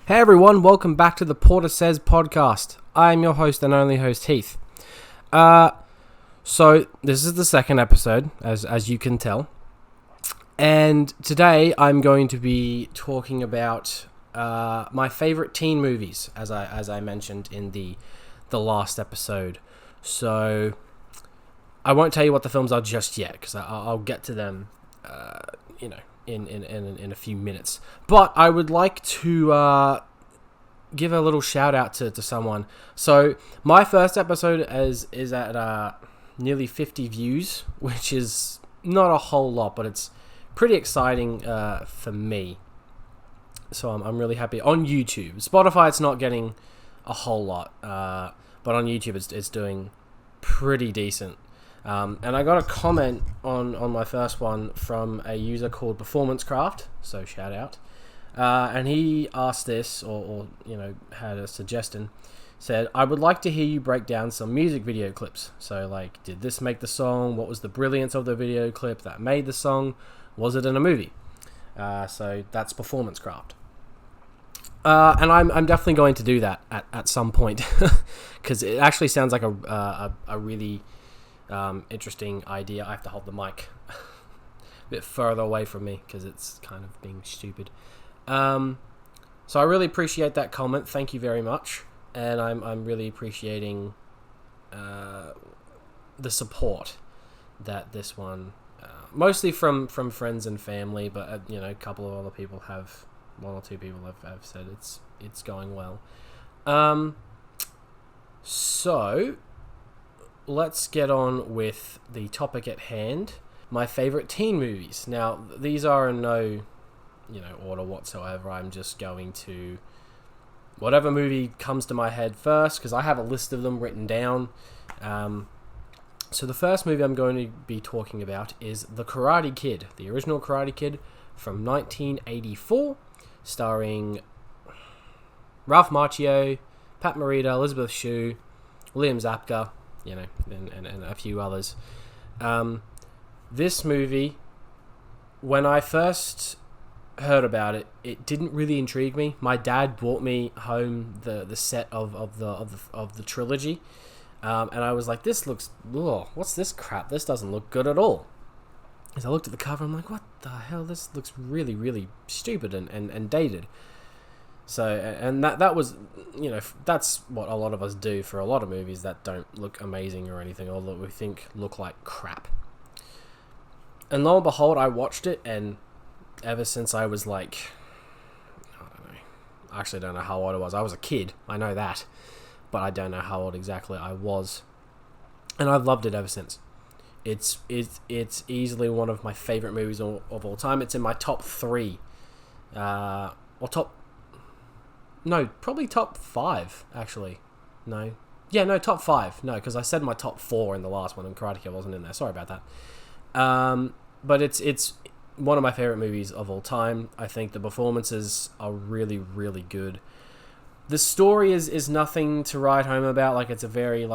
Hey everyone, welcome back to the Porter Says podcast. I am your host and only host, Heath. So this is the second episode, as you can tell. And today I'm going to be talking about my favorite teen movies, as I mentioned in the last episode. So I won't tell you what the films are just yet, because I'll get to them, in a few minutes. But I would like to give a little shout out to someone. So my first episode is at nearly 50 views, which is not a whole lot, but it's pretty exciting for me. So I'm really happy. On YouTube, Spotify, it's not getting a whole lot, but on YouTube it's doing pretty decent. And I got a comment on my first one from a user called Performance Craft, so shout out. And he asked this, or had a suggestion. Said, I would like to hear you break down some music video clips. So, like, did this make the song? What was the brilliance of the video clip that made the song? Was it in a movie? So that's Performance Craft. And I'm definitely going to do that at some point, because it actually sounds like a really interesting idea. I have to hold the mic a bit further away from me because it's kind of being stupid. So I really appreciate that comment. Thank you very much, and I'm really appreciating the support that this one, mostly from friends and family, but a couple of other people have, one or two people have said it's going well. So let's get on with the topic at hand. My favorite teen movies. Now, these are in no, order whatsoever. I'm just going to whatever movie comes to my head first, because I have a list of them written down. So the first movie I'm going to be talking about is The Karate Kid, the original Karate Kid from 1984, starring Ralph Macchio, Pat Morita, Elizabeth Shue, William Zabka, and a few others. This movie, when I first heard about it, it didn't really intrigue me. My dad brought me home the set of the trilogy, and I was like, "This looks, what's this crap? This doesn't look good at all." As I looked at the cover, I'm like, "What the hell? This looks really, really stupid and dated." So, and that was, that's what a lot of us do for a lot of movies that don't look amazing or anything, or that we think look like crap. And lo and behold, I watched it, and ever since I was like, I don't know, I actually don't know how old I was. I was a kid, I know that, but I don't know how old exactly I was. And I've loved it ever since. It's easily one of my favorite movies of all time. It's in my top 3, probably top 5, actually. Top 5. No, because I said my top 4 in the last one, and Karate Kid wasn't in there. Sorry about that. But it's one of my favorite movies of all time. I think the performances are really, really good. The story is nothing to write home about. Like, it's a very,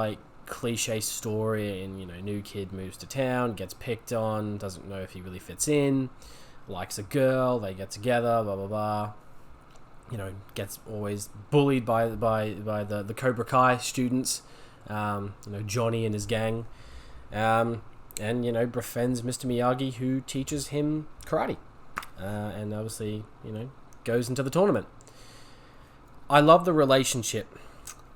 cliche story, and, new kid moves to town, gets picked on, doesn't know if he really fits in, likes a girl, they get together, blah, blah, blah. Gets always bullied by the Cobra Kai students, Johnny and his gang, and befriends Mr. Miyagi, who teaches him karate, and obviously, goes into the tournament. I love the relationship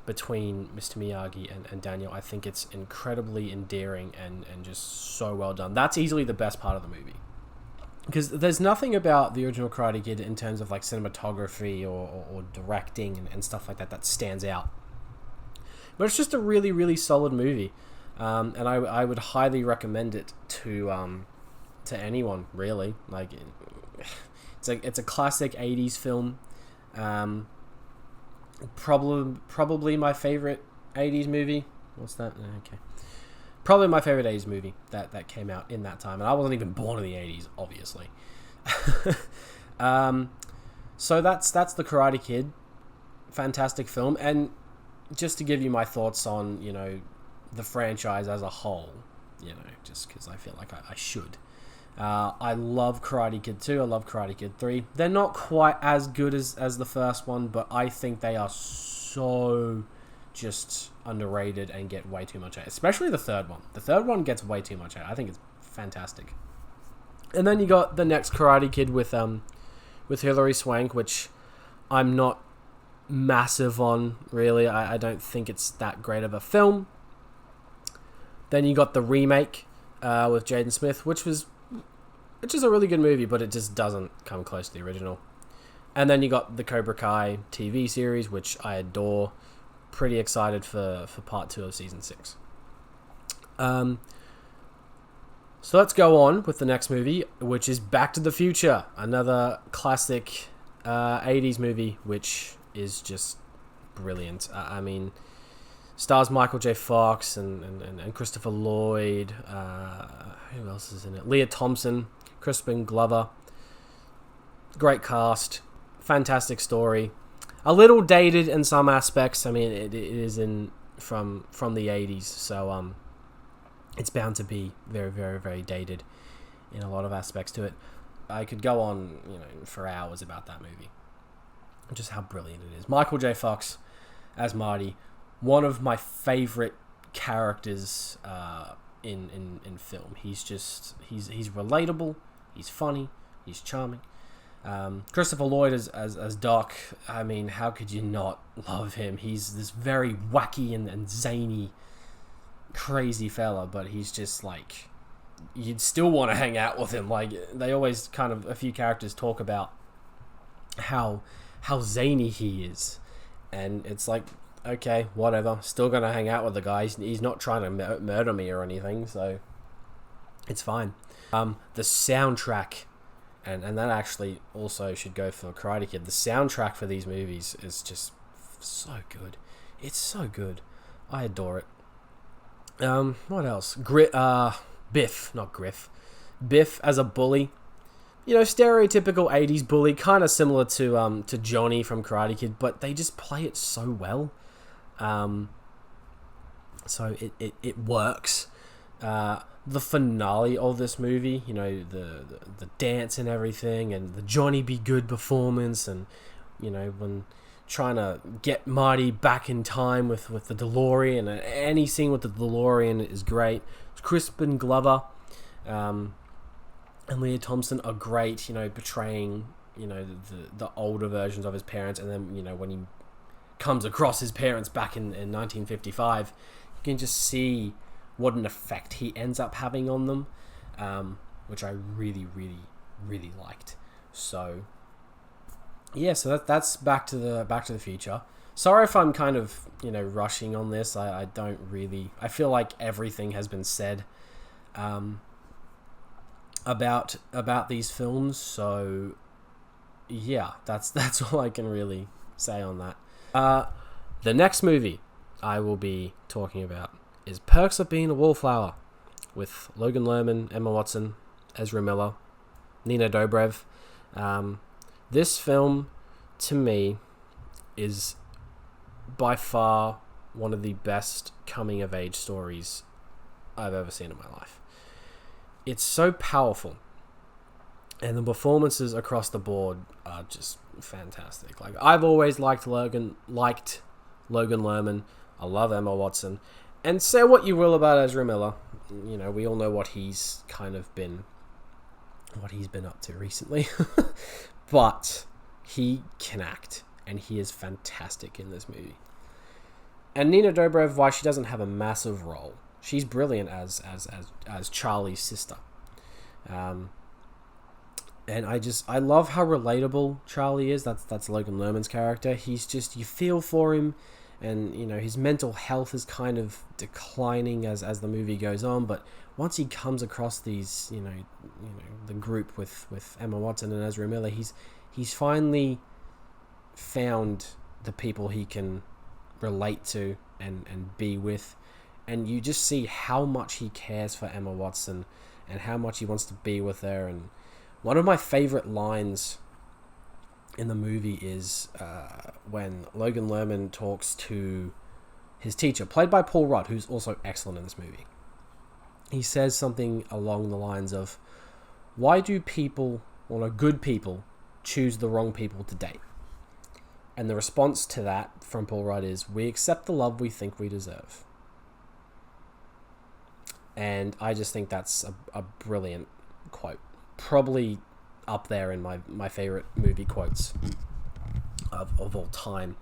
between Mr. Miyagi and Daniel. I think it's incredibly endearing and just so well done. That's easily the best part of the movie. Because there's nothing about the original Karate Kid in terms of cinematography or directing and stuff like that stands out. But it's just a really, really solid movie. And I would highly recommend it to anyone, really. It's a classic 80s film. Probably my favorite 80s movie. What's that? Okay. Probably my favorite 80s movie that came out in that time. And I wasn't even born in the 80s, obviously. So that's The Karate Kid. Fantastic film. And just to give you my thoughts on, the franchise as a whole, just because I feel like I should. I love Karate Kid 2. I love Karate Kid 3. They're not quite as good as the first one, but I think they are so just underrated and get way too much hate. Especially the third one. The third one gets way too much hate. I think it's fantastic. And then you got the next Karate Kid with Hilary Swank, which I'm not massive on, really. I don't think it's that great of a film. Then you got the remake with Jaden Smith, which is a really good movie, but it just doesn't come close to the original. And then you got the Cobra Kai TV series, which I adore. Pretty excited for part 2 of season 6. So let's go on with the next movie, which is Back to the Future, another classic 80s movie, which is just brilliant. I mean, stars Michael J. Fox and Christopher Lloyd. Who else is in it? Leah Thompson, Crispin Glover. Great cast. Fantastic story. A little dated in some aspects. I mean, it is from the 80s, so it's bound to be very, very, very dated in a lot of aspects to it. I could go on, for hours about that movie. Just how brilliant it is. Michael J. Fox as Marty, one of my favorite characters in film. He's relatable. He's funny. He's charming. Christopher Lloyd as Doc. I mean, how could you not love him? He's this very wacky and zany, crazy fella, but he's just like, you'd still want to hang out with him. Like, they always kind of, a few characters talk about how zany he is, and it's like, okay, whatever, still gonna hang out with the guy. He's not trying to murder me or anything, so it's fine. The soundtrack, and that actually also should go for Karate Kid. The soundtrack for these movies is just so good. It's so good. I adore it. What else? Biff, not Griff. Biff as a bully. Stereotypical 80s bully, kind of similar to Johnny from Karate Kid, but they just play it so well. So it works. The finale of this movie, the dance and everything, and the Johnny Be Good performance, and when trying to get Marty back in time with the DeLorean, and any scene with the DeLorean is great. Crispin Glover and Leah Thompson are great, portraying the older versions of his parents, and then when he comes across his parents back in 1955, you can just see what an effect he ends up having on them, which I really, really, really liked. So yeah, so that's Back to the Future. Sorry if I'm kind of rushing on this. I don't really. I feel like everything has been said about these films. So yeah, that's all I can really say on that. The next movie I will be talking about is Perks of Being a Wallflower, with Logan Lerman, Emma Watson, Ezra Miller, Nina Dobrev. This film, to me, is by far one of the best coming-of-age stories I've ever seen in my life. It's so powerful, and the performances across the board are just fantastic. Like, I've always liked Logan Lerman. I love Emma Watson. And say what you will about Ezra Miller, we all know what he's been up to recently. But he can act, and he is fantastic in this movie. And Nina Dobrev, while she doesn't have a massive role, she's brilliant as Charlie's sister. And I love how relatable Charlie is. That's Logan Lerman's character. He's just, you feel for him, and his mental health is kind of declining as the movie goes on. But once he comes across these, the group with Emma Watson and Ezra Miller, he's finally found the people he can relate to and be with, and you just see how much he cares for Emma Watson and how much he wants to be with her. And one of my favorite lines in the movie is when Logan Lerman talks to his teacher, played by Paul Rudd, who's also excellent in this movie. He says something along the lines of, why do people, or no, good people, choose the wrong people to date? And the response to that from Paul Rudd is, we accept the love we think we deserve. And I just think that's a brilliant quote. Probably up there in my favorite movie quotes of all time.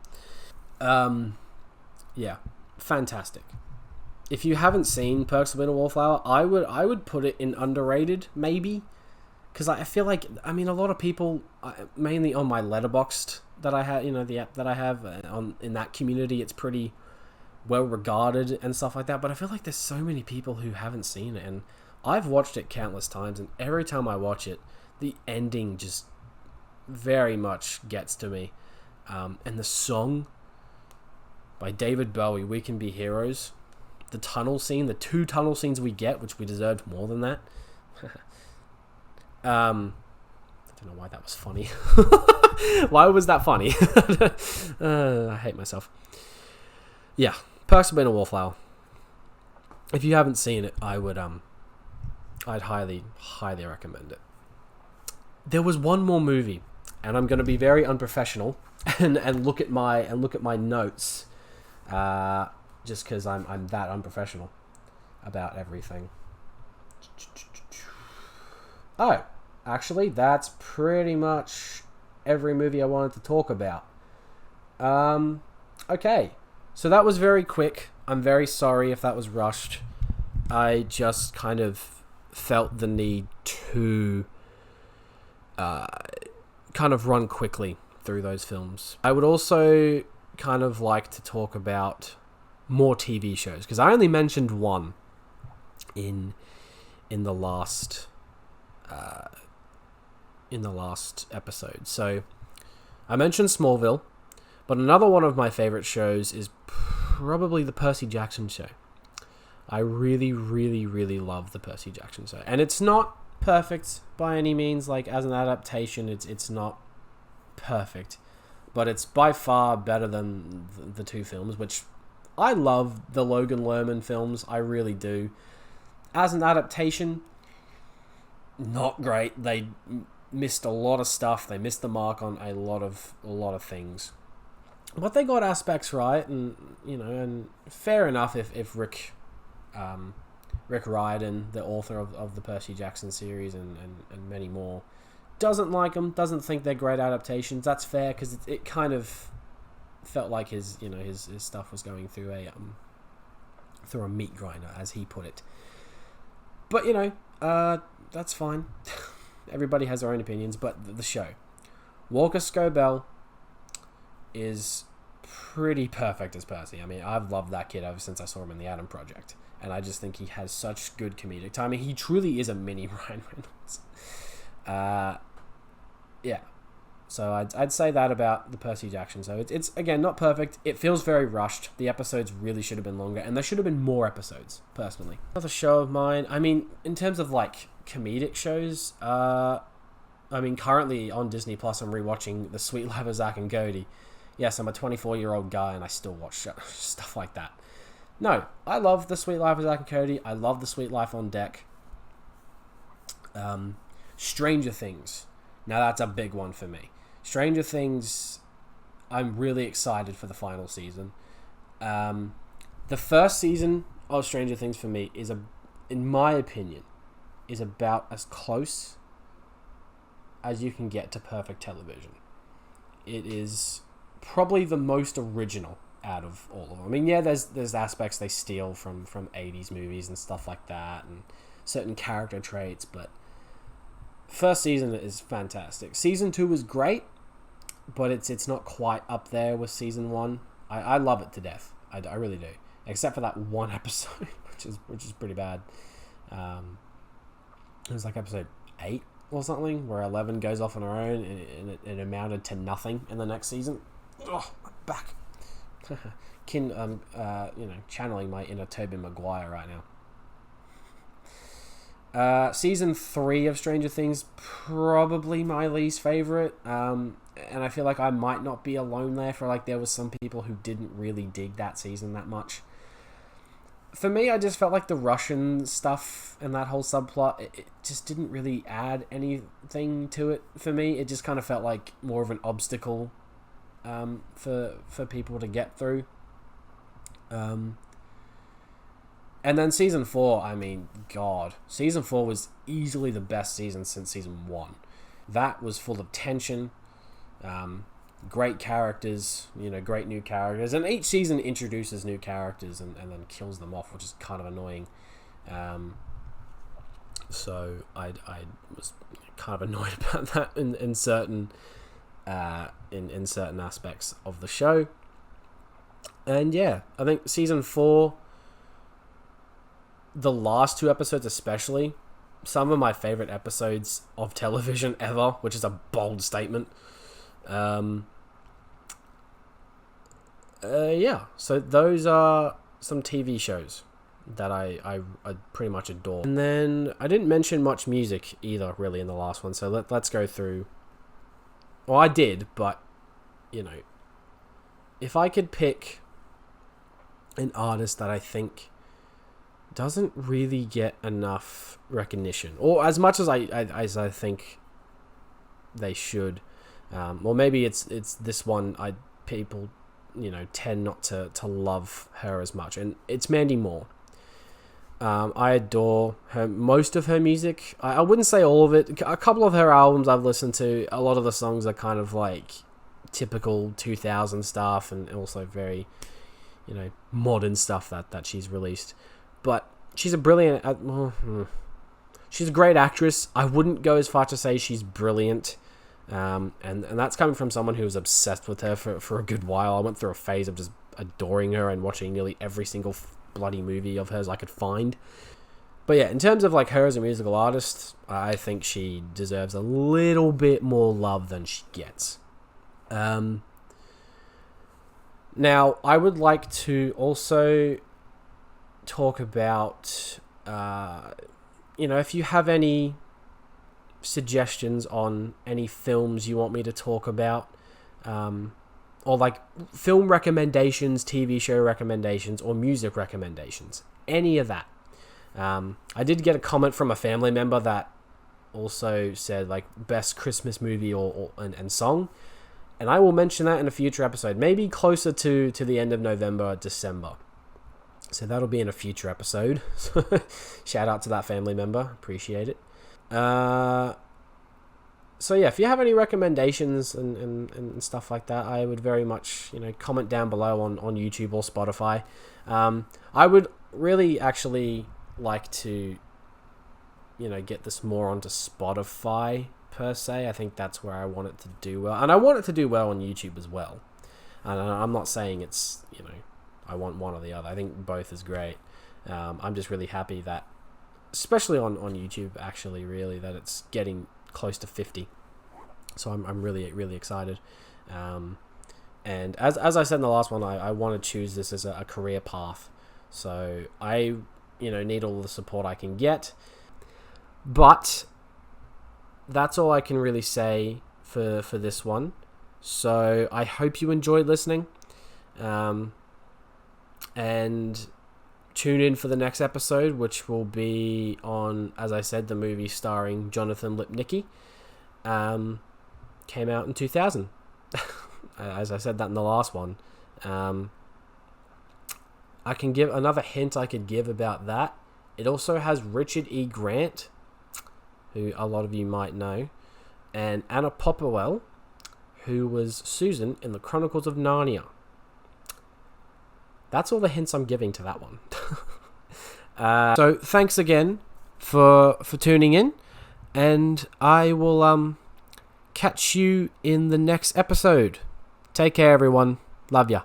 Yeah, fantastic. If you haven't seen Perks of Being a Wallflower, I would put it in underrated, maybe. Because I feel like, a lot of people, mainly on my Letterboxd that I have, the app that I have, in that community, it's pretty well regarded and stuff like that. But I feel like there's so many people who haven't seen it, and I've watched it countless times, and every time I watch it, the ending just very much gets to me. And the song by David Bowie, We Can Be Heroes, the tunnel scene, the 2 tunnel scenes we get, which we deserved more than that. I don't know why that was funny. Why was that funny? I hate myself. Yeah, Perks of Being a Wallflower. If you haven't seen it, I'd highly recommend it. There was one more movie, and I'm going to be very unprofessional and look at my notes, just because I'm that unprofessional about everything. Oh, actually, that's pretty much every movie I wanted to talk about. Okay, so that was very quick. I'm very sorry if that was rushed. I just kind of felt the need to kind of run quickly through those films. I would also kind of like to talk about more TV shows, because I only mentioned one in the last episode. So I mentioned Smallville, but another one of my favorite shows is probably the Percy Jackson Show. I really, really, really love the Percy Jackson Show, and it's not perfect by any means. Like, as an adaptation, it's not perfect, but it's by far better than the 2 films, which I love the Logan Lerman films. I really do. As an adaptation, not great. They missed a lot of stuff. They missed the mark on a lot of things. But they got aspects right, and and fair enough if Rick Riordan, the author of the Percy Jackson series and many more, doesn't like them, doesn't think they're great adaptations. That's fair, because it kind of felt like his stuff was going through a meat grinder, as he put it. But that's fine. Everybody has their own opinions. But the show, Walker Scobell is pretty perfect as Percy. I've loved that kid ever since I saw him in The Adam Project, and I just think he has such good comedic timing. He truly is a mini Ryan Reynolds. Yeah. So I'd say that about the Percy Jackson. So it's again not perfect. It feels very rushed. The episodes really should have been longer, and there should have been more episodes, personally. Another show of mine, in terms of like comedic shows, currently on Disney Plus, I'm rewatching The Sweet Life of Zack and Cody. Yes, I'm a 24-year-old guy, and I still watch stuff like that. No, I love The Sweet Life of Zack and Cody. I love The Sweet Life on Deck. Stranger Things. Now that's a big one for me. Stranger Things, I'm really excited for the final season. The first season of Stranger Things for me in my opinion, is about as close as you can get to perfect television. It is probably the most original out of all of them. Yeah, there's aspects they steal from 80s movies and stuff like that, and certain character traits, but first season is fantastic. Season 2 is great, but it's not quite up there with season 1. I love it to death. I really do, except for that one episode, which is pretty bad. It was like episode 8 or something, where 11 goes off on her own, and it amounted to nothing in the next season. Oh, my back. Channeling my inner Tobey Maguire right now. Season 3 of Stranger Things, probably my least favorite. And I feel like I might not be alone there. For like, there was some people who didn't really dig that season that much. for me, I just felt like the Russian stuff and that whole subplot, it just didn't really add anything to it for me. It just kind of felt like more of an obstacle for people to get through. And then season 4, I mean, God, season 4 was easily the best season since season 1. That was full of tension, great characters, great new characters, and each season introduces new characters and then kills them off, which is kind of annoying. So I was kind of annoyed about that in certain in certain aspects of the show. And yeah, I think season 4, the last 2 episodes especially, some of my favorite episodes of television ever, which is a bold statement. Yeah, so those are some TV shows that I pretty much adore. And then I didn't mention much music either, really, in the last one. So let's go through. Well, I did, but if I could pick an artist that I think doesn't really get enough recognition, or as much as I think they should, or maybe it's this one. People tend not to love her as much, and it's Mandy Moore. I adore her, most of her music. I wouldn't say all of it. A couple of her albums I've listened to. A lot of the songs are kind of like typical 2000 stuff, and also very modern stuff that she's released. But she's a brilliant. She's a great actress. I wouldn't go as far to say she's brilliant. And that's coming from someone who was obsessed with her for a good while. I went through a phase of just adoring her and watching nearly every single bloody movie of hers I could find. But yeah, in terms of like her as a musical artist, I think she deserves a little bit more love than she gets. Now, I would like to also talk about, if you have any suggestions on any films you want me to talk about, or like film recommendations, TV show recommendations, or music recommendations, any of that. I did get a comment from a family member that also said like best Christmas movie and song, and I will mention that in a future episode, maybe closer to the end of November, December. So that'll be in a future episode. Shout out to that family member, appreciate it. So yeah, if you have any recommendations and stuff like that, I would very much comment down below on YouTube or Spotify. I would really actually like to get this more onto Spotify per se. I think that's where I want it to do well, and I want it to do well on YouTube as well. And I'm not saying it's I want one or the other. I think both is great. I'm just really happy that, especially on YouTube, actually, really, that it's getting close to 50. So I'm really, really excited. And as I said in the last one, I want to choose this as a career path. So I, need all the support I can get. But that's all I can really say for this one. So I hope you enjoyed listening. And tune in for the next episode, which will be on, as I said, the movie starring Jonathan Lipnicki. Came out in 2000. As I said that in the last one. I can give another hint I could give about that. It also has Richard E. Grant, who a lot of you might know, and Anna Popplewell, who was Susan in the Chronicles of Narnia. That's all the hints I'm giving to that one. So thanks again for tuning in, and I will catch you in the next episode. Take care, everyone. Love ya.